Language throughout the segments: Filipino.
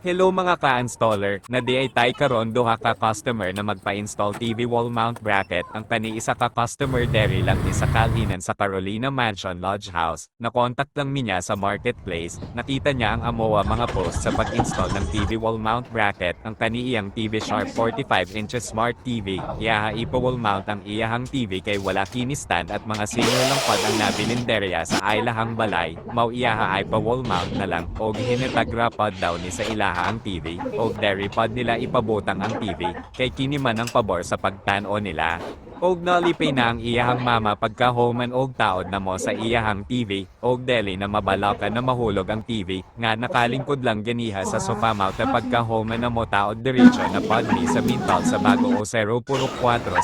Hello mga ka-installer, na di ay tay karon duha ka customer na magpa-install TV wall mount bracket. Ang kani isa ka customer deri lang ni sa Kalinan sa Carolina Mansion Lodge House. Na-contact lang niya sa marketplace, nakita niya ang amoa mga post sa pag-install ng TV wall mount bracket. Ang kani iyang TV Sharp 45 inches smart TV, iyaha ipa wall mount ang iyahang TV kay wala kini stand at mga senior lang pad ang nabilin derya sa ailahang balay. Mau iyaha ay pa wall mount na lang og hinetagra pod daw ni sa ilaha ang TV, o dairy pod nila ipabutang ang TV, kay kini man ang pabor sa pagtan-o nila. Og nalipay na ang iyahang mama pagka homan og taod na mo sa iyahang TV, og deli na mabalakan na mahulog ang TV, nga nakalingkod lang ganiha sa sofa mount na pagka homan na mo taod diretso na podmi sa Mintal sa Bago o 0.4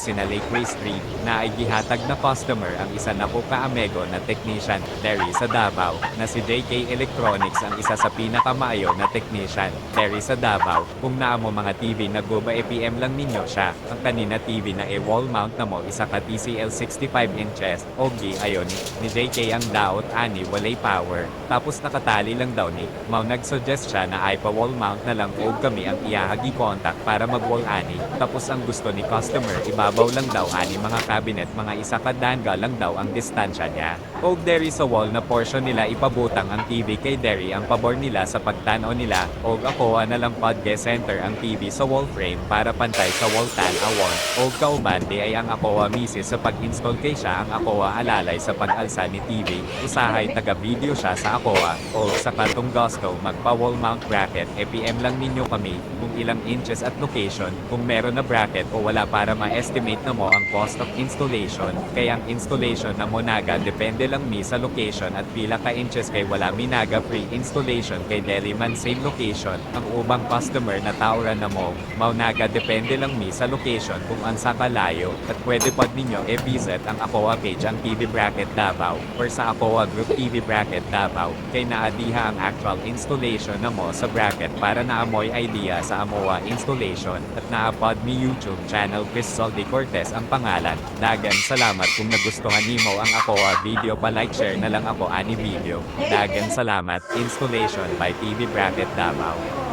sina Lakeway Street, na ay gihatag na customer ang isa na po ka-amego na technician, deri sa Davao, na si JK Electronics ang isa sa pinakamaayo na technician, deri sa Davao. Kung naa mo mga TV na guba EPM lang ninyo siya, ang kanina TV na wall mount na mo isa ka TCL 65 inches, og ayon ni JK ang daot ani walay power, tapos nakatali lang daw ni, mau nagsuggest siya na ay pa wall mount na lang og kami ang iyahagi contact para mag wall ani, tapos ang gusto ni customer ibabaw lang daw ani mga cabinet mga isa ka danga lang daw ang distansya niya, og deri sa wall na portion nila ipabutang ang TV kay deri ang pabor nila sa pagtanaw nila, og ako na lang pod center ang TV sa wall frame para pantay sa wall tan-awon, og kauban di ay ang Aqua misis sa pag-install kay siya ang Aqua alalay sa pag-alsa ni TV, usahay taga-video siya sa Aqua, o sa katong gusto magpa-wall mount bracket, EPM lang ninyo kami, kung ilang inches at location, kung meron na bracket o wala para ma-estimate na mo ang cost of installation, kay ang installation na mo naga depende lang mi sa location at pila ka inches kay wala mi naga free installation kay deli man same location, ang ubang customer na tauran na mo, mau naga depende lang mi sa location kung ansa kalayo, at pwede pod ninyo i-visit ang Aqua page ang TV Bracket Davao, or sa Aqua Group TV Bracket Davao, kay naadiha ang actual installation na mo sa bracket para naamoy idea sa amoa installation, at naapod mi YouTube channel Chris Soldi Cortez ang pangalan. Dagan salamat kung nagustuhan nimo ang Aqua video pa like share na lang ako ani video. Dagan salamat, installation by TV Bracket Davao.